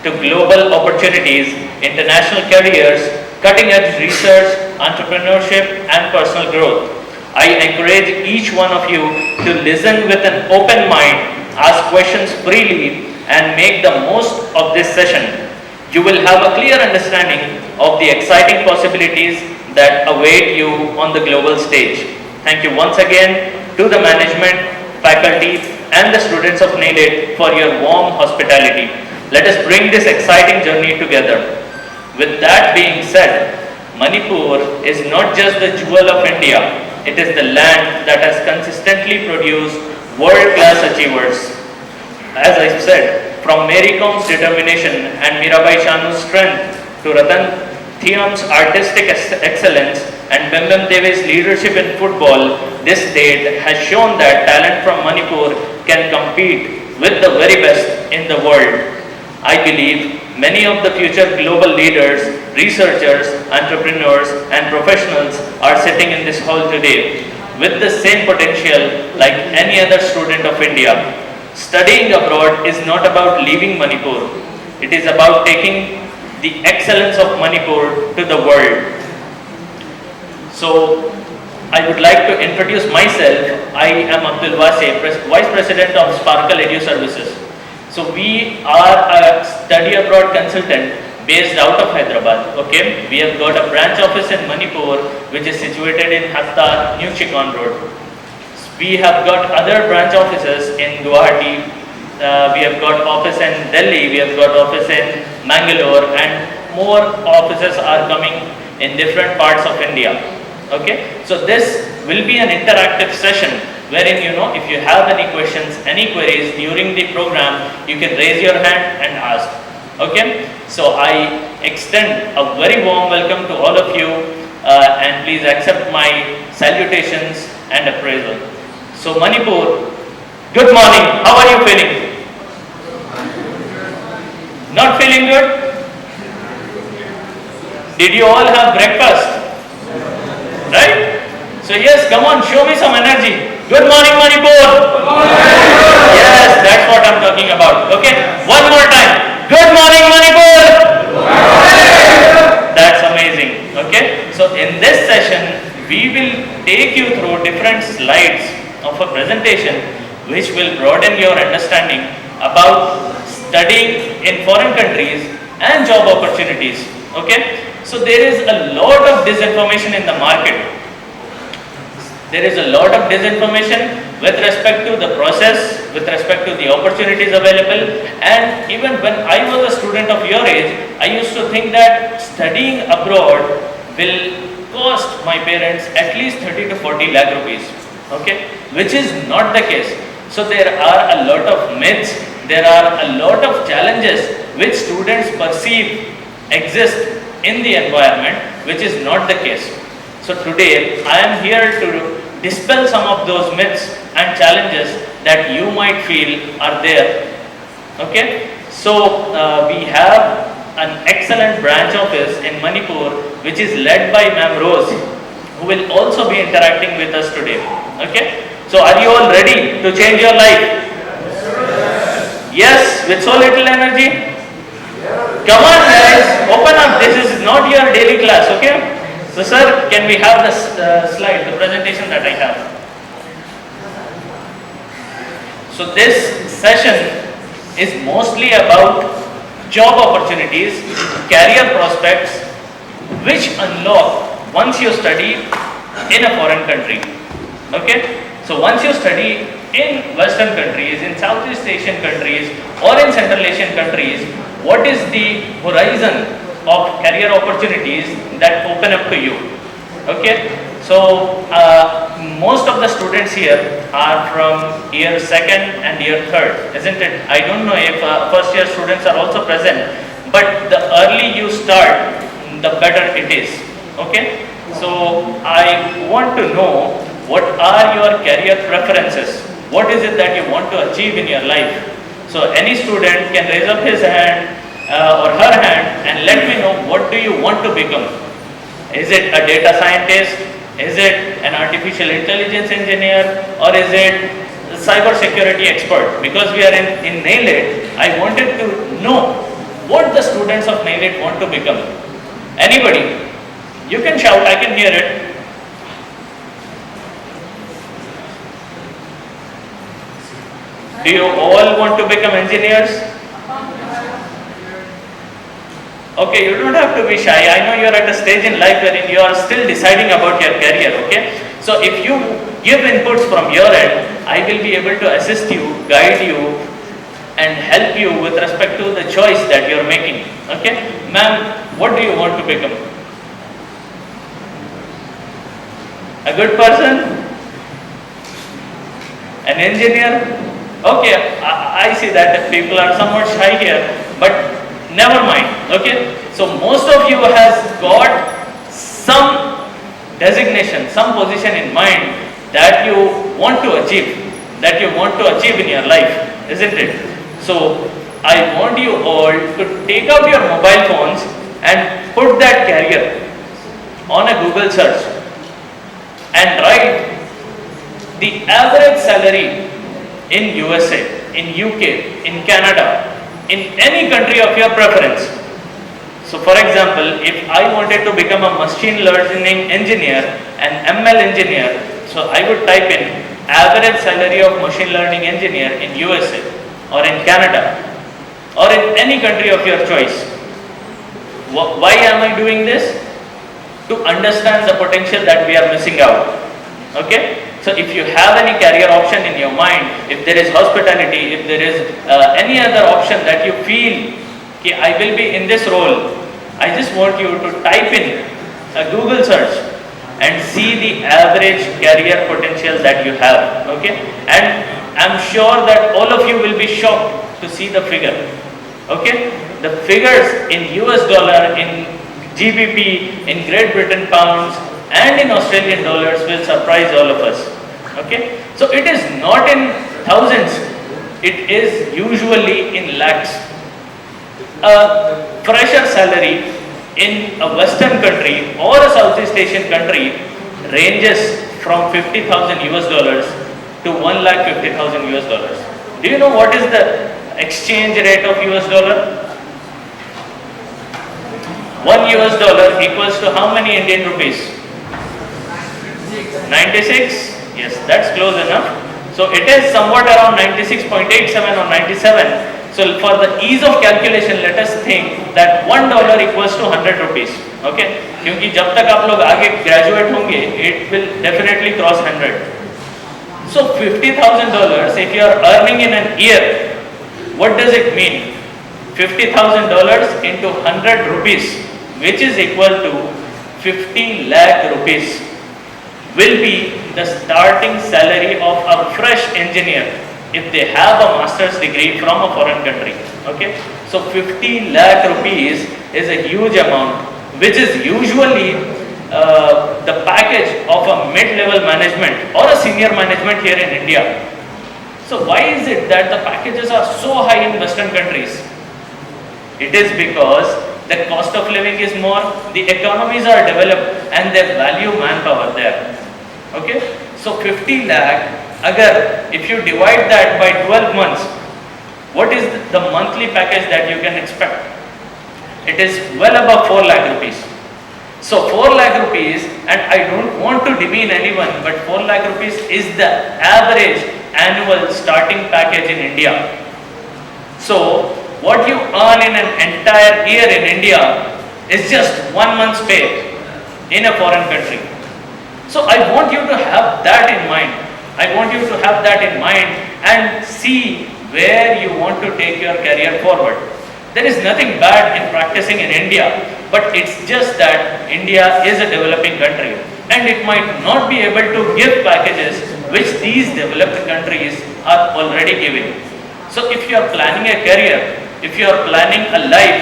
to global opportunities, international careers, cutting-edge research, entrepreneurship, and personal growth. I encourage each one of you to listen with an open mind, ask questions freely, and make the most of this session. You will have a clear understanding of the exciting possibilities that await you on the global stage. Thank you once again to the management, faculty, and the students of NAILET for your warm hospitality. Let us bring this exciting journey together. With that being said, Manipur is not just the jewel of India, it is the land that has consistently produced world-class achievers. As I said, from Mary Com's determination and Mirabai Chanu's strength to Ratan Thiam's artistic excellence and Bembem Deve's leadership in football, this state has shown that talent from Manipur can compete with the very best in the world. I believe many of the future global leaders, researchers, entrepreneurs, and professionals are sitting in this hall today with the same potential like any other student of India. Studying abroad is not about leaving Manipur. It is about taking the excellence of Manipur to the world. So, I would like to introduce myself. I am Wasay, Vice President of Sparkle Edu Services. So we are a study abroad consultant based out of Hyderabad. Okay, we have got a branch office in Manipur, which is situated in Hatta, New Chikon Road. We have got other branch offices in Guwahati. We have got office in Delhi. We have got office in Mangalore, and more offices are coming in different parts of India. Okay, so this will be an interactive session wherein if you have any questions, any queries during the program, you can raise your hand and ask. Okay, so I extend a very warm welcome to all of you and please accept my salutations and appraisal. So Manipur, good morning, how are you feeling? Not feeling good? Did you all have breakfast? Right? So yes, come on, show me some energy. Good morning, Manipur. Good morning. Yes, that's what I'm talking about. Okay, one more time. Good morning, Manipur. Good morning. That's amazing. Okay, so in this session, we will take you through different slides of a presentation which will broaden your understanding about studying in foreign countries and job opportunities. Okay, so there is a lot of disinformation in the market. There is a lot of disinformation with respect to the process, with respect to the opportunities available, and even when I was a student of your age, I used to think that studying abroad will cost my parents at least 30 to 40 lakh rupees, okay, which is not the case. So there are a lot of myths, there are a lot of challenges which students perceive exist in the environment, which is not the case. So today I am here to dispel some of those myths and challenges that you might feel are there. Okay, so we have an excellent branch office in Manipur which is led by Ma'am Rose, who will also be interacting with us today. Okay, so are you all ready to change your life? Yes, with so little energy? Come on guys, open up. This is not your daily class, okay? So sir, can we have the slide, the presentation that I have? So this session is mostly about job opportunities, career prospects, which unlock once you study in a foreign country. Okay? So once you study in Western countries, in Southeast Asian countries, or in Central Asian countries, what is the horizon of career opportunities that open up to you? Okay, so most of the students here are from year 2nd and year 3rd, isn't it? I don't know if first year students are also present, but the early you start, the better it is. Okay, so I want to know what are your career preferences? What is it that you want to achieve in your life? So any student can raise up his hand or her hand and let me know, what do you want to become? Is it a data scientist? Is it an artificial intelligence engineer? Or is it a cyber security expert? Because we are in NAILET, I wanted to know what the students of NILIT want to become. Anybody? You can shout, I can hear it. Do you all want to become engineers? Okay, you don't have to be shy. I know you're at a stage in life wherein you are still deciding about your career, okay? So if you give inputs from your end, I will be able to assist you, guide you, and help you with respect to the choice that you're making, okay? Ma'am, what do you want to become? A good person? An engineer? Okay, I see that people are somewhat shy here, but never mind, okay? So most of you has got some designation, some position in mind that you want to achieve, in your life, isn't it? So I want you all to take out your mobile phones and put that career on a Google search and write the average salary in USA, in UK, in Canada, in any country of your preference. So for example, if I wanted to become a machine learning engineer, an ML engineer, so I would type in average salary of machine learning engineer in USA or in Canada or in any country of your choice. Why am I doing this? To understand the potential that we are missing out. Okay? So if you have any career option in your mind, if there is hospitality, if there is any other option that you feel, okay, I will be in this role, I just want you to type in a Google search and see the average career potential that you have, okay? And I'm sure that all of you will be shocked to see the figure, okay? The figures in US dollar, in GBP, in Great Britain pounds, and in Australian dollars will surprise all of us, okay? So it is not in thousands, it is usually in lakhs. A fresher salary in a Western country or a Southeast Asian country ranges from 50,000 US dollars to 1,50,000 US dollars. Do you know what is the exchange rate of US dollar? 1 US dollar equals to how many Indian rupees? 96? Yes, that's close enough. So it is somewhat around 96.87 or 97. So for the ease of calculation, let us think that $1 equals to 100 rupees. Okay? क्योंकि जब तक आप लोग आगे graduate होंगे, it will definitely cross 100. So $50,000, if you are earning in an year, what does it mean? $50,000 into 100 rupees, which is equal to 50 lakh rupees, will be the starting salary of a fresh engineer if they have a master's degree from a foreign country. Okay, so 50 lakh rupees is a huge amount, which is usually the package of a mid-level management or a senior management here in India. So why is it that the packages are so high in Western countries? It is because the cost of living is more, the economies are developed, and they value manpower there. Okay, so 50 lakh, if you divide that by 12 months, what is the monthly package that you can expect? It is well above 4 lakh rupees. So 4 lakh rupees, and I don't want to demean anyone, but 4 lakh rupees is the average annual starting package in India. So what you earn in an entire year in India is just 1 month's pay in a foreign country. So I want you to have that in mind. I want you to have that in mind and see where you want to take your career forward. There is nothing bad in practicing in India, but it's just that India is a developing country and it might not be able to give packages which these developed countries are already giving. So if you are planning a career, if you are planning a life,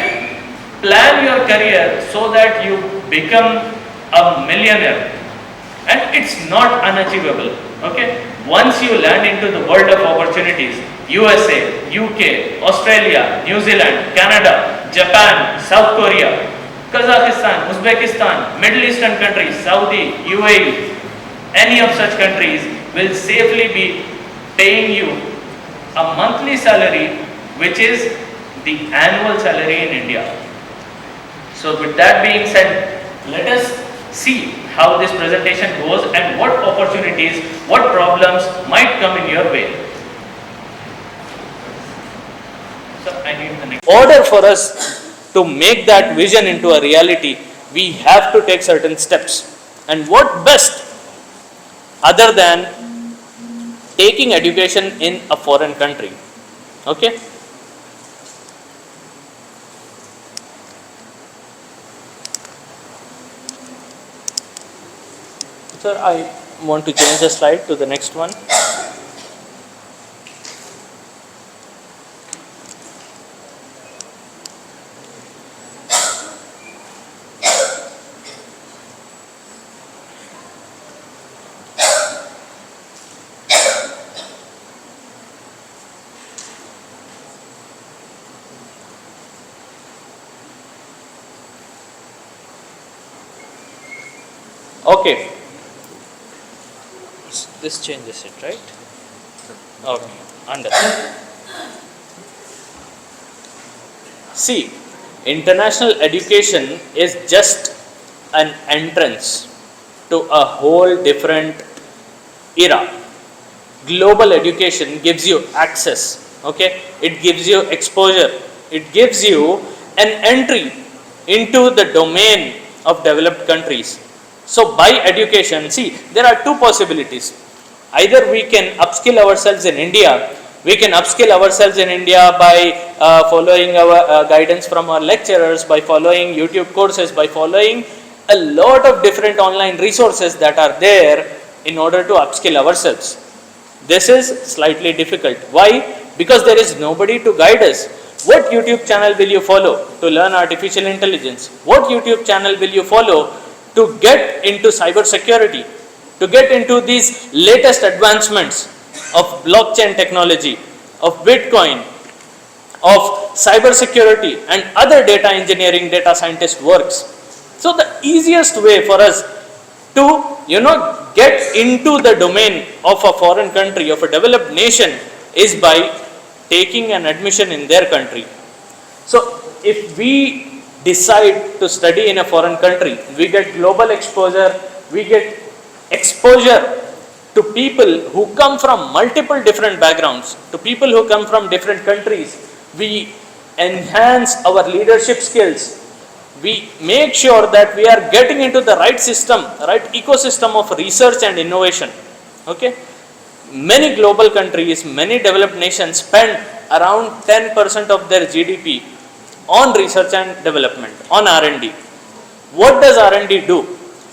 plan your career so that you become a millionaire. And it's not unachievable. Okay? Once you land into the world of opportunities, USA, UK, Australia, New Zealand, Canada, Japan, South Korea, Kazakhstan, Uzbekistan, Middle Eastern countries, Saudi, UAE, any of such countries will safely be paying you a monthly salary which is the annual salary in India. So with that being said, let us see how this presentation goes and what opportunities, what problems might come in your way. So I need the next. Order for us to make that vision into a reality, we have to take certain steps. And what best other than taking education in a foreign country? Okay. Sir, I want to change the slide to the next one. Okay. This changes it, right? Okay, understood. See, international education is just an entrance to a whole different era. Global education gives you access, okay? It gives you exposure. It gives you an entry into the domain of developed countries. So by education, see, there are two possibilities. Either we can upskill ourselves in India, we can upskill ourselves in India by following our guidance from our lecturers, by following YouTube courses, by following a lot of different online resources that are there in order to upskill ourselves. This is slightly difficult. Why? Because there is nobody to guide us. What YouTube channel will you follow to learn artificial intelligence? What YouTube channel will you follow to get into cyber security, to get into these latest advancements of blockchain technology, of Bitcoin, of cyber security and other data engineering, data scientist works? So the easiest way for us to get into the domain of a foreign country, of a developed nation, is by taking an admission in their country. So if we decide to study in a foreign country, we get global exposure, we get exposure to people who come from multiple different backgrounds, to people who come from different countries. We enhance our leadership skills. We make sure that we are getting into the right system, right ecosystem of research and innovation. Okay? Many global countries, many developed nations spend around 10% of their GDP on research and development, on R&D. What does R&D do?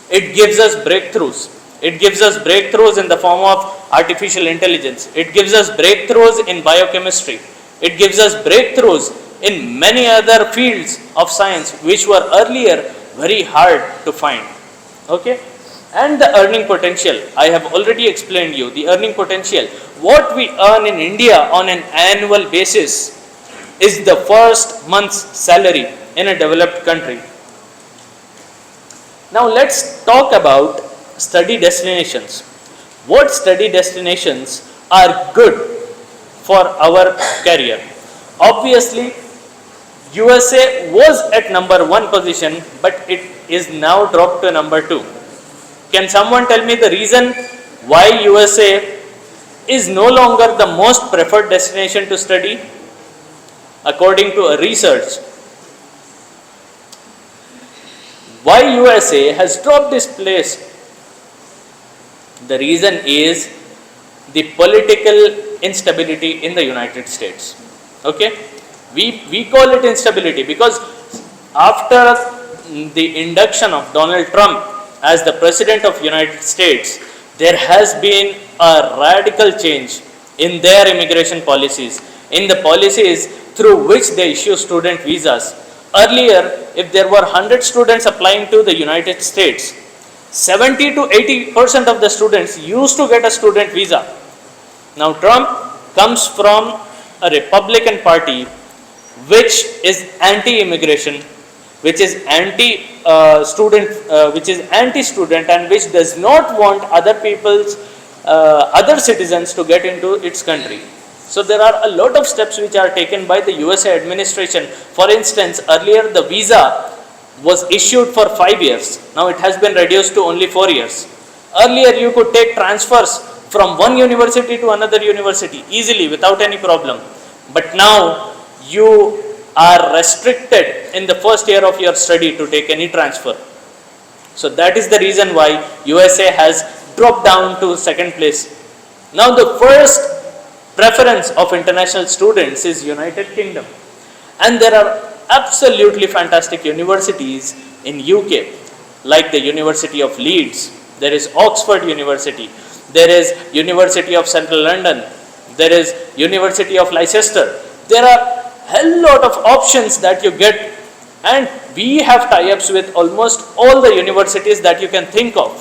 It gives us breakthroughs. It gives us breakthroughs in the form of artificial intelligence. It gives us breakthroughs in biochemistry. It gives us breakthroughs in many other fields of science which were earlier very hard to find. Okay? And the earning potential, I have already explained you, the earning potential. What we earn in India on an annual basis is the first month's salary in a developed country. Now let's talk about study destinations. What study destinations are good for our career? Obviously, USA was at number 1 position, but it is now dropped to number 2. Can someone tell me the reason why USA is no longer the most preferred destination to study? According to a research, why USA has dropped this place? The reason is the political instability in the United States. Okay? We call it instability because after the induction of Donald Trump as the President of United States, there has been a radical change in their immigration policies, in the policies through which they issue student visas. Earlier, if there were 100 students applying to the United States, 70 to 80% of the students used to get a student visa. Now Trump comes from a Republican Party which is anti-immigration, which is anti-student, and which does not want other people's, other citizens to get into its country. So there are a lot of steps which are taken by the USA administration. For instance, earlier the visa was issued for 5 years. Now it has been reduced to only 4 years. Earlier you could take transfers from one university to another university easily without any problem. But now you are restricted in the first year of your study to take any transfer. So that is the reason why USA has dropped down to second place. Now the first preference of international students is United Kingdom. And there are absolutely fantastic universities in UK, like the University of Leeds, there is Oxford University, there is University of Central London, there is University of Leicester. There are a lot of options that you get, and we have tie-ups with almost all the universities that you can think of.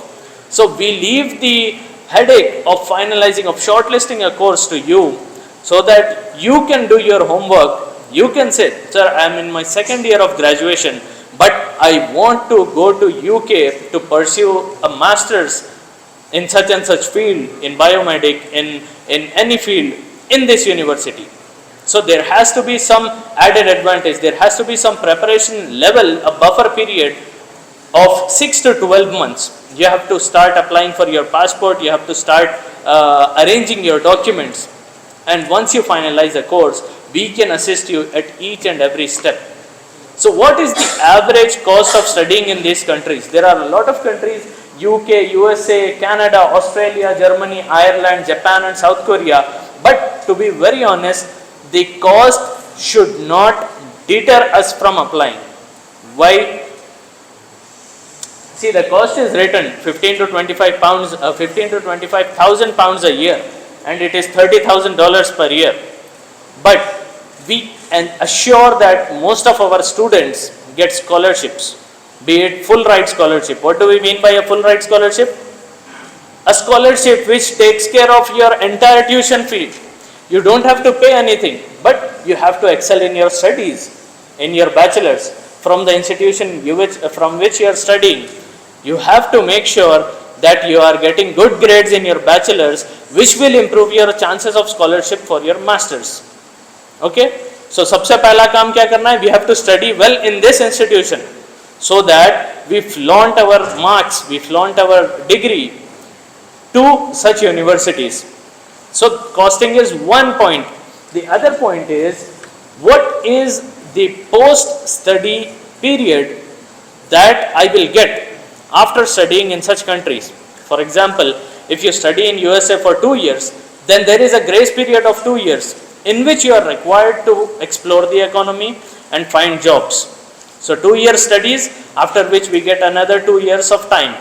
So we leave the headache of finalizing, of shortlisting a course to you, so that you can do your homework. You can say, sir, I am in my second year of graduation, but I want to go to UK to pursue a master's in such and such field, in biomedic, in any field, in this university. So there has to be some added advantage. There has to be some preparation level, a buffer period of 6 to 12 months. You have to start applying for your passport. You have to start arranging your documents. And once you finalize a course, we can assist you at each and every step. So what is the average cost of studying in these countries? There are a lot of countries, UK, USA, Canada, Australia, Germany, Ireland, Japan and South Korea. But to be very honest, the cost should not deter us from applying. Why? See, the cost is written 15 to 25 pounds, 15 to 25,000 pounds a year, and it is $30,000 per year. But we assure that most of our students get scholarships, be it full ride scholarship. What do we mean by a full ride scholarship? A scholarship which takes care of your entire tuition fee. You don't have to pay anything, but you have to excel in your studies, in your bachelor's, from the institution from which you are studying. You have to make sure that you are getting good grades in your bachelor's, which will improve your chances of scholarship for your master's. Okay? So, सबसे पहला काम क्या करना है? We have to study well in this institution, so that we flaunt our marks, we flaunt our degree to such universities. So costing is one point. The other point is, what is the post-study period that I will get after studying in such countries? For example, if you study in USA for 2 years, then there is a grace period of 2 years in which you are required to explore the economy and find jobs. So 2 year studies, after which we get another 2 years of time.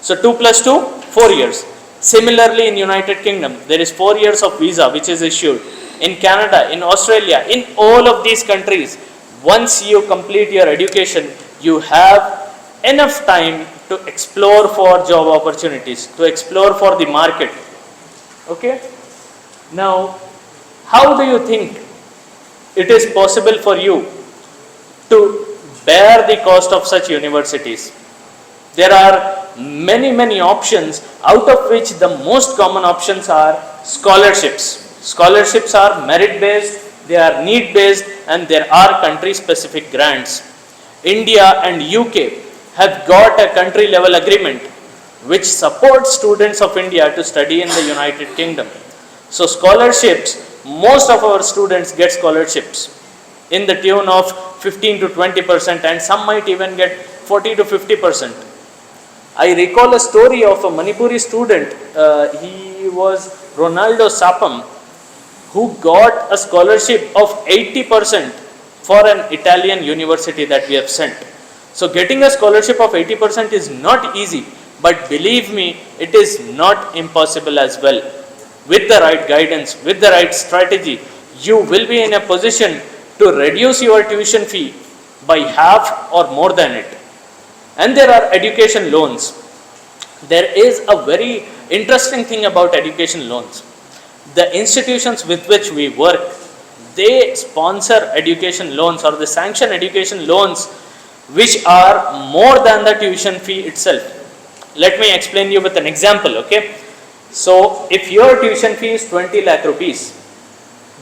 So 2 plus 2, 4 years. Similarly, in United Kingdom, there is 4 years of visa which is issued. In Canada, in Australia, in all of these countries, once you complete your education, you have enough time to explore for job opportunities, to explore for the market. Okay? Now, how do you think it is possible for you to bear the cost of such universities? There are many options, out of which the most common options are scholarships. Scholarships are merit based, they are need based, and there are country specific grants. India and UK have got a country level agreement which supports students of India to study in the United Kingdom. So scholarships, most of our students get scholarships in the tune of 15 to 20%, and some might even get 40 to 50%. I recall a story of a Manipuri student, he was Ronaldo Sapam, who got a scholarship of 80% for an Italian university that we have sent. So getting a scholarship of 80% is not easy, but believe me, it is not impossible as well. With the right guidance, with the right strategy, you will be in a position to reduce your tuition fee by half or more than it. And there are education loans. There is a very interesting thing about education loans. The institutions with which we work, they sponsor education loans or they sanction education loans which are more than the tuition fee itself. Let me explain you with an example, okay? So, if your tuition fee is 20 lakh rupees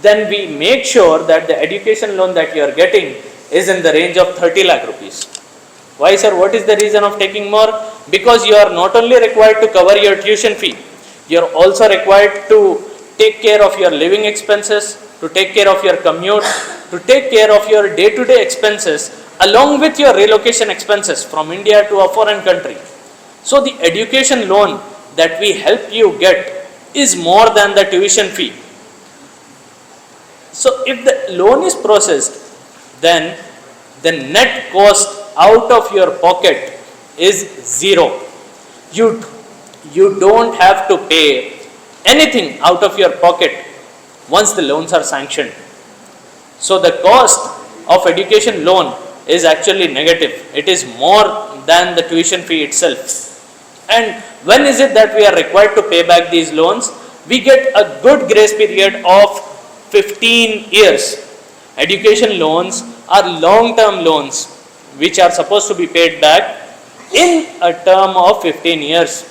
then we make sure that the education loan that you are getting is in the range of 30 lakh rupees. Why, sir? What is the reason of taking more? Because you are not only required to cover your tuition fee, you are also required to take care of your living expenses, to take care of your commute, to take care of your day-to-day expenses along with your relocation expenses from India to a foreign country. So the education loan that we help you get is more than the tuition fee. So if the loan is processed, then the net cost out of your pocket is zero. You don't have to pay anything out of your pocket once the loans are sanctioned. So the cost of education loan is actually negative. It is more than the tuition fee itself. And when is it that we are required to pay back these loans? We get a good grace period of 15 years. Education loans are long-term loans which are supposed to be paid back in a term of 15 years.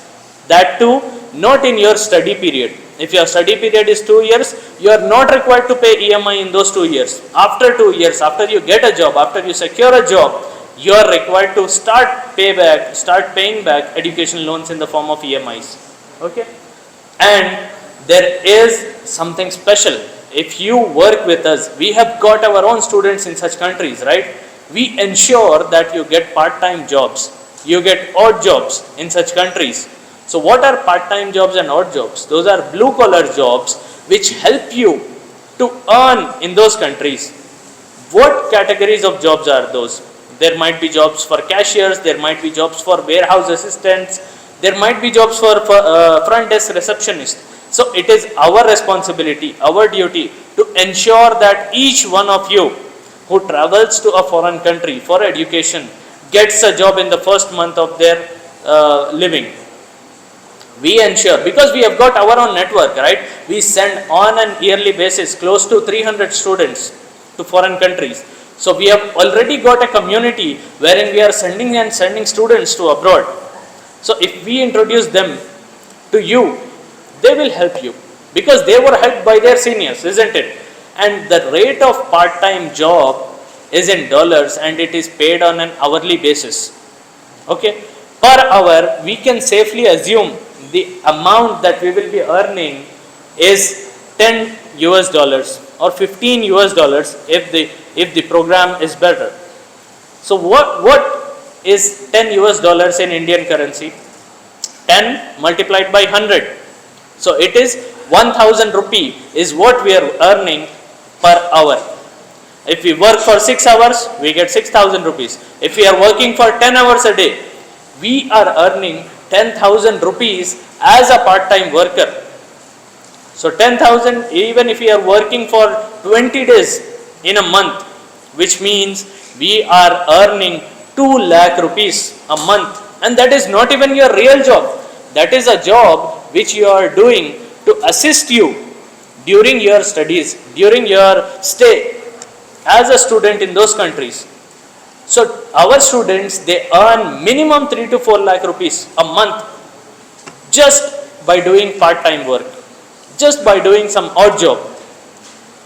That too, not in your study period. If your study period is 2 years, you are not required to pay EMI in those 2 years. After 2 years, after you get a job, after you secure a job, you are required to start paying back education loans in the form of EMIs. Okay? And there is something special. If you work with us, we have got our own students in such countries, right? We ensure that you get part-time jobs, you get odd jobs in such countries. So what are part-time jobs and odd jobs? Those are blue-collar jobs which help you to earn in those countries. What categories of jobs are those? There might be jobs for cashiers, there might be jobs for warehouse assistants, there might be jobs for front desk receptionists. So it is our responsibility, our duty to ensure that each one of you who travels to a foreign country for education gets a job in the first month of their living. We ensure, because we have got our own network, right? We send on an yearly basis close to 300 students to foreign countries. So we have already got a community wherein we are sending students to abroad. So if we introduce them to you, they will help you because they were helped by their seniors, isn't it? And the rate of part-time job is in dollars and it is paid on an hourly basis. Okay? Per hour, we can safely assume the amount that we will be earning is 10 US dollars or 15 US dollars if the program is better. So what is 10 US dollars in Indian currency? 10 multiplied by 100. So it is 1000 rupee is what we are earning per hour. If we work for 6 hours, we get 6000 rupees. If we are working for 10 hours a day, we are earning 10,000 rupees as a part-time worker. So 10,000, even if we are working for 20 days in a month, which means we are earning 2 lakh rupees a month. And that is not even your real job. That is a job which you are doing to assist you during your studies, during your stay as a student in those countries. So our students, they earn minimum 3 to 4 lakh rupees a month just by doing part-time work, just by doing some odd job.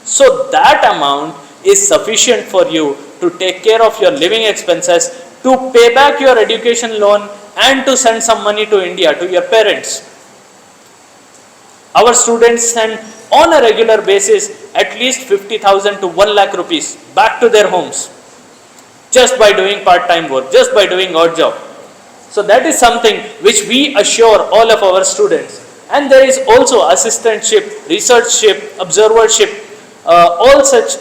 So that amount is sufficient for you to take care of your living expenses, to pay back your education loan and to send some money to India to your parents. Our students send on a regular basis at least 50,000 to 1 lakh rupees back to their homes just by doing part-time work, just by doing odd job. So that is something which we assure all of our students. And there is also assistantship, researchship, observership, all such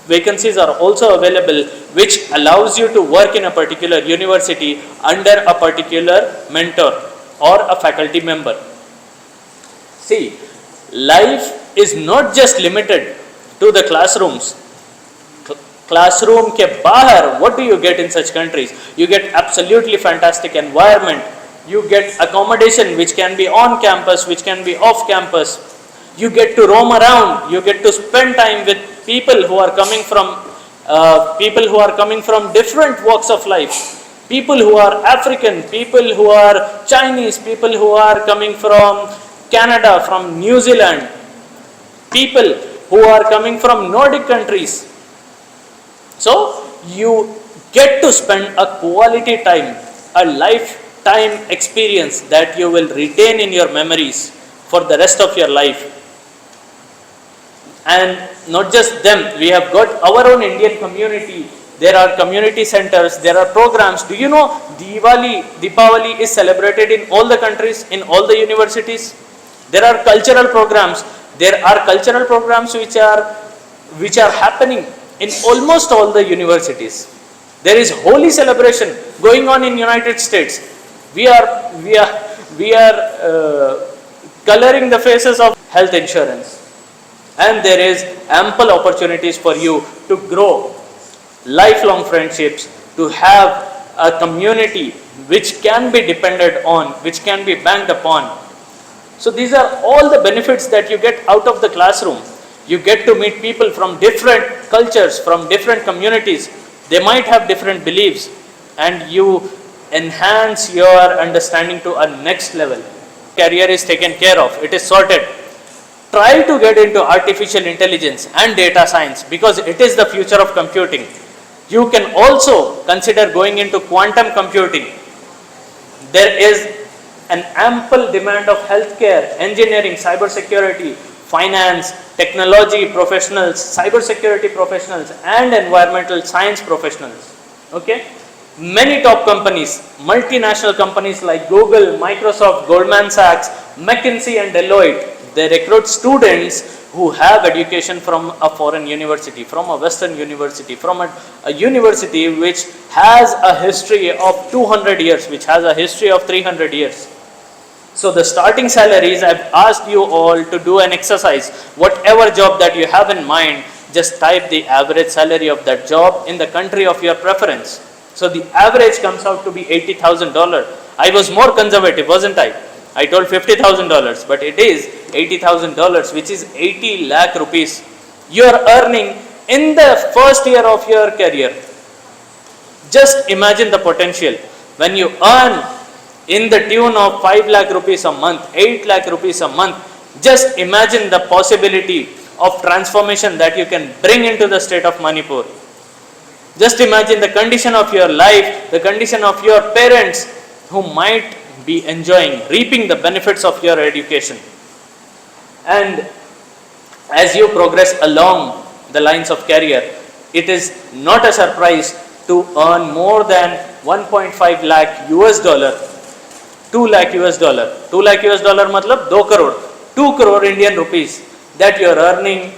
vacancies are also available which allows you to work in a particular university under a particular mentor or a faculty member. See, life is not just limited to the classrooms. Classroom ke bahar, what do you get in such countries? You get absolutely fantastic environment. You get accommodation which can be on campus, which can be off campus. You get to roam around. You get to spend time with people who are coming from different walks of life. People who are African, people who are Chinese, people who are coming from Canada, from New Zealand, people who are coming from Nordic countries. So you get to spend a quality time, a lifetime experience that you will retain in your memories for the rest of your life. And not just them, we have got our own Indian community. There are community centers, there are programs. Do you know Deepavali is celebrated in all the countries, in all the universities? There are cultural programs. There are cultural programs which are happening in almost all the universities. There is holy celebration going on in United States. We are coloring the faces of health insurance. And there is ample opportunities for you to grow lifelong friendships, to have a community which can be depended on, which can be banked upon. So these are all the benefits that you get out of the classroom. You get to meet people from different cultures, from different communities. They might have different beliefs, and you enhance your understanding to a next level. Career is taken care of, it is sorted. Try to get into artificial intelligence and data science because it is the future of computing. You can also consider going into quantum computing. There is an ample demand of healthcare, engineering, cybersecurity, finance, technology professionals, cybersecurity professionals, and environmental science professionals. Okay? Many top companies, multinational companies like Google, Microsoft, Goldman Sachs, McKinsey, and Deloitte, they recruit students who have education from a foreign university, from a Western university, from a university which has a history of 200 years, which has a history of 300 years. So the starting salaries, I've asked you all to do an exercise. Whatever job that you have in mind, just type the average salary of that job in the country of your preference. So the average comes out to be $80,000. I was more conservative, wasn't I? I told $50,000, but it is $80,000, which is 80 lakh rupees. You are earning in the first year of your career. Just imagine the potential. When you earn in the tune of 5 lakh rupees a month, 8 lakh rupees a month, just imagine the possibility of transformation that you can bring into the state of Manipur. Just imagine the condition of your life, the condition of your parents who might be enjoying, reaping the benefits of your education. And as you progress along the lines of career, it is not a surprise to earn more than 1.5 lakh US dollar, 2 lakh US dollar. 2 lakh US dollar matlab 2 crore. 2 crore Indian rupees that you are earning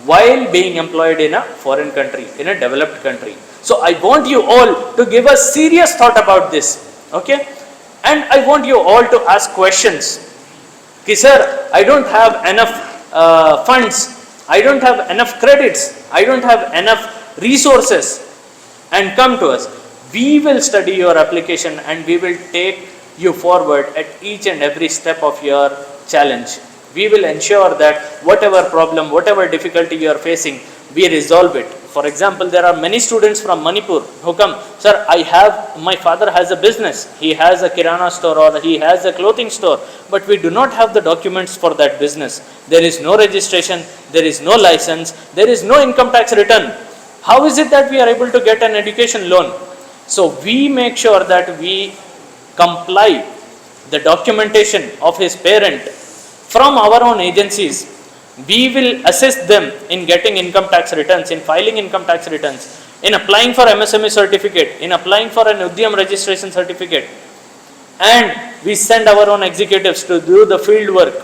while being employed in a foreign country, in a developed country. So I want you all to give a serious thought about this. Okay? And I want you all to ask questions. Okay, sir, I don't have enough funds. I don't have enough credits. I don't have enough resources. And come to us. We will study your application and we will take you forward at each and every step of your challenge. We will ensure that whatever problem, whatever difficulty you are facing, we resolve it. For example, there are many students from Manipur who come, sir, my father has a business, he has a kirana store or he has a clothing store, but we do not have the documents for that business. There is no registration, there is no license, there is no income tax return. How is it that we are able to get an education loan? So we make sure that we comply the documentation of his parent from our own agencies. We will assist them in getting income tax returns, in filing income tax returns, in applying for MSME certificate, in applying for an Udyam registration certificate. And we send our own executives to do the field work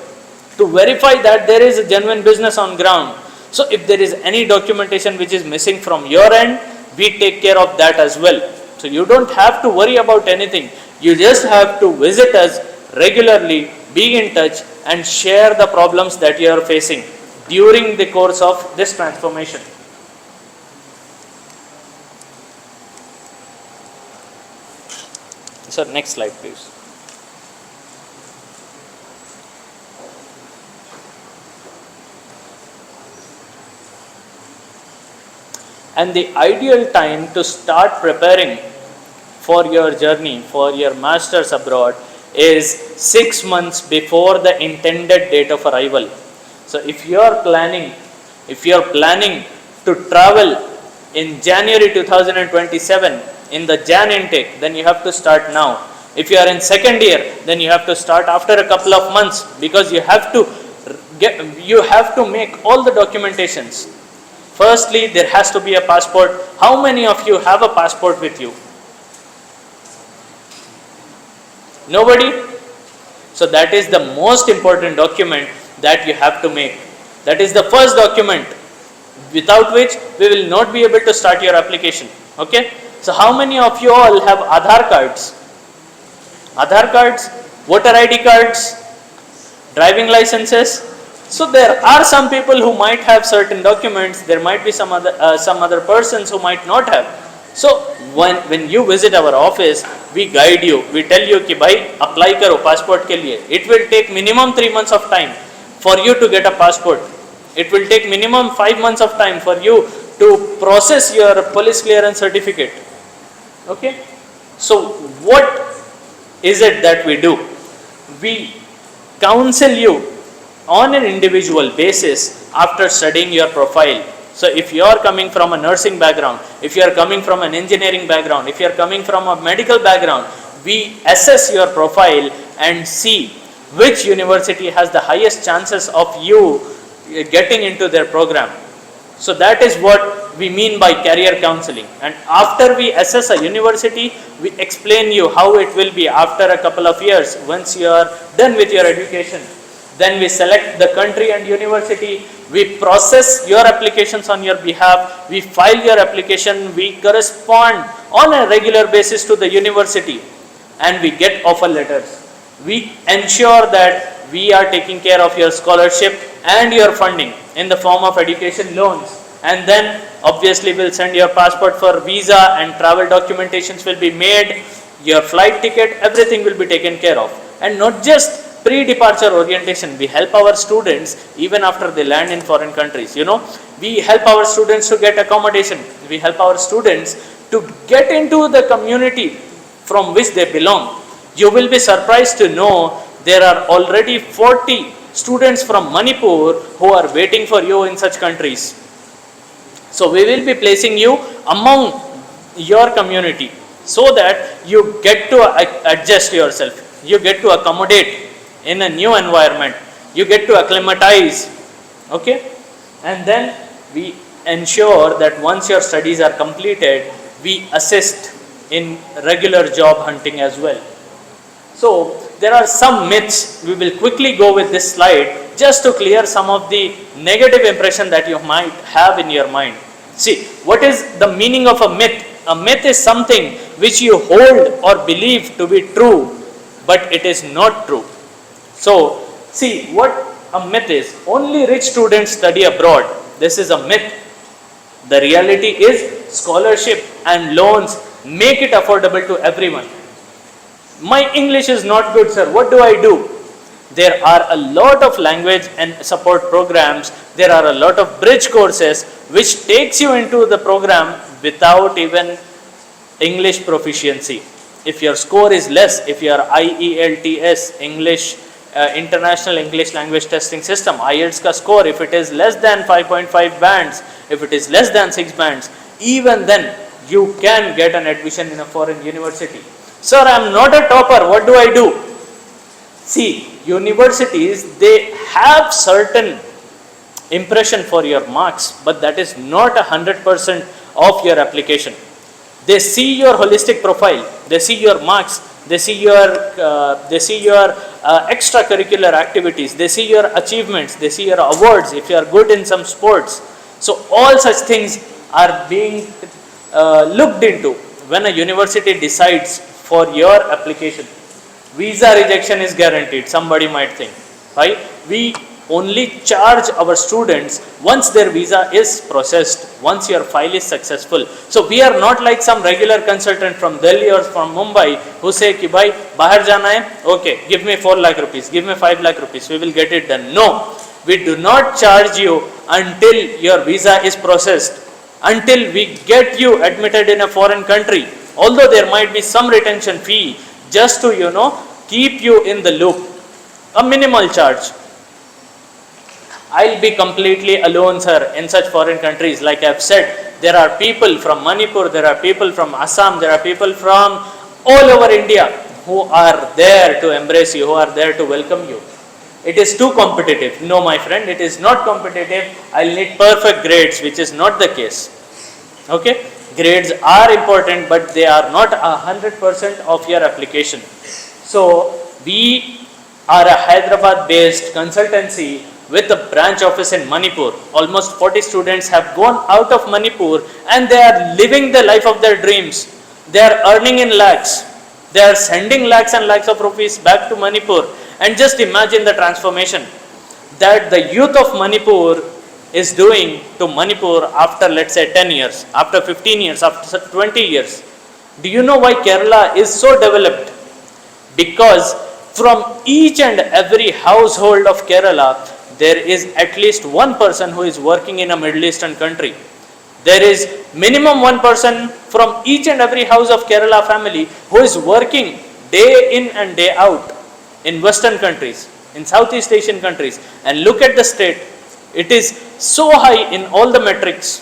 to verify that there is a genuine business on ground. So if there is any documentation which is missing from your end, we take care of that as well. So you don't have to worry about anything. You just have to visit us regularly, be in touch, and share the problems that you are facing during the course of this transformation. Sir, next slide please. And the ideal time to start preparing for your journey, for your masters abroad, is 6 months before the intended date of arrival. So if you are planning If you are planning to travel in January 2027 in the Jan intake, then you have to start now. If you are in second year, then you have to start after a couple of months, because you have to make all the documentations. Firstly, there has to be a passport. How many of you have a passport with you? Nobody? So that is the most important document that you have to make. That is the first document, without which we will not be able to start your application. Okay? So how many of you all have Aadhaar cards? Aadhaar cards, voter ID cards, driving licenses. So there are some people who might have certain documents. There might be some other persons who might not have. So when you visit our office, we guide you. We tell you कि भाई apply करो passport के लिए. It will take minimum 3 months of time for you to get a passport. It will take minimum 5 months of time for you to process your police clearance certificate. Okay? So what is it that we do? We counsel you on an individual basis after studying your profile. So if you are coming from a nursing background, if you are coming from an engineering background, if you are coming from a medical background, we assess your profile and see which university has the highest chances of you getting into their program. So that is what we mean by career counseling. And after we assess a university, we explain you how it will be after a couple of years once you are done with your education. Then we select the country and university, we process your applications on your behalf, we file your application, we correspond on a regular basis to the university, and we get offer letters. We ensure that we are taking care of your scholarship and your funding in the form of education loans, and then obviously we'll send your passport for visa, and travel documentations will be made, your flight ticket, everything will be taken care of. And not just pre-departure orientation, we help our students even after they land in foreign countries. We help our students to get accommodation, we help our students to get into the community from which they belong. You will be surprised to know there are already 40 students from Manipur who are waiting for you in such countries. So we will be placing you among your community so that you get to adjust yourself, you get to accommodate in a new environment, you get to acclimatize. Okay? And then we ensure that once your studies are completed, we assist in regular job hunting as well. So there are some myths. We will quickly go with this slide just to clear some of the negative impression that you might have in your mind. See, what is the meaning of a myth? A myth is something which you hold or believe to be true, but it is not true. So, see what a myth is. Only rich students study abroad. This is a myth. The reality is scholarship and loans make it affordable to everyone. My English is not good, sir. What do I do? There are a lot of language and support programs. There are a lot of bridge courses which takes you into the program without even English proficiency. If your score is less, if your IELTS, English, International English Language Testing System, IELTS ka score, if it is less than 5.5 bands, if it is less than 6 bands, even then you can get an admission in a foreign university. Sir, I am not a topper, what do I do? See, universities, they have certain impression for your marks, but that is not 100% of your application. They see your holistic profile, they see your marks, they see your extracurricular activities, they see your achievements, they see your awards, if you are good in some sports. So all such things are being looked into when a university decides for your application. Visa rejection is guaranteed, somebody might think, right? We only charge our students once their visa is processed, once your file is successful. So we are not like some regular consultant from Delhi or from Mumbai who say ki bhai bahar jana hai, okay, give me 4 lakh rupees, give me 5 lakh rupees, we will get it done. No, we do not charge you until your visa is processed, until we get you admitted in a foreign country. Although there might be some retention fee just to keep you in the loop, a minimal charge. I'll be completely alone, sir, in such foreign countries. Like I've said, there are people from Manipur, there are people from Assam, there are people from all over India who are there to embrace you, who are there to welcome you. It is too competitive. No, my friend, it is not competitive. I'll need perfect grades, which is not the case. Okay? Grades are important, but they are not 100% of your application. So, we are a Hyderabad-based consultancy with a branch office in Manipur. Almost 40 students have gone out of Manipur and they are living the life of their dreams. They are earning in lakhs. They are sending lakhs and lakhs of rupees back to Manipur. And just imagine the transformation that the youth of Manipur is doing to Manipur after, let's say, 10 years, after 15 years, after 20 years. Do you know why Kerala is so developed? Because from each and every household of Kerala, there is at least one person who is working in a Middle Eastern country. There is minimum one person from each and every house of Kerala family who is working day in and day out in Western countries, in Southeast Asian countries. And look at the state. It is so high in all the metrics.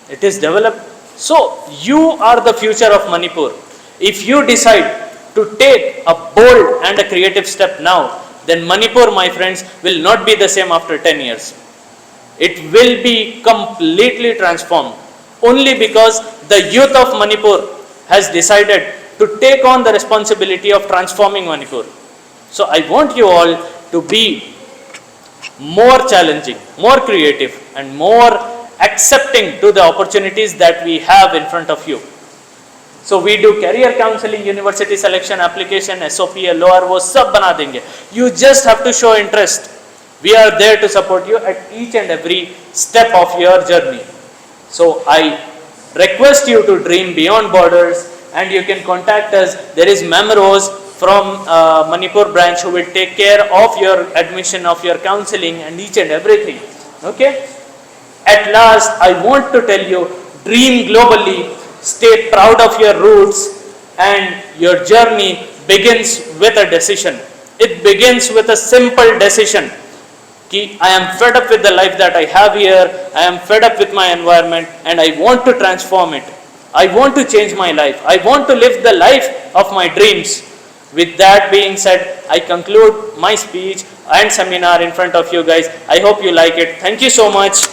It is developed. So, you are the future of Manipur. If you decide to take a bold and a creative step now, then Manipur, my friends, will not be the same after 10 years. It will be completely transformed only because the youth of Manipur has decided to take on the responsibility of transforming Manipur. So I want you all to be more challenging, more creative, and more accepting to the opportunities that we have in front of you. So we do career counseling, university selection, application, SOP, LOR, वो सब बना देंगे. You just have to show interest. We are there to support you at each and every step of your journey. So I request you to dream beyond borders, and you can contact us. There is Ma'am Rose from Manipur branch who will take care of your admission, of your counseling and each and everything. Okay? At last, I want to tell you, dream globally, stay proud of your roots, and your journey begins with a decision. It begins with a simple decision. I am fed up with the life that I have here, I am fed up with my environment, and I want to transform it. I want to change my life. I want to live the life of my dreams. With that being said, I conclude my speech and seminar in front of you guys. I hope you like it. Thank you so much.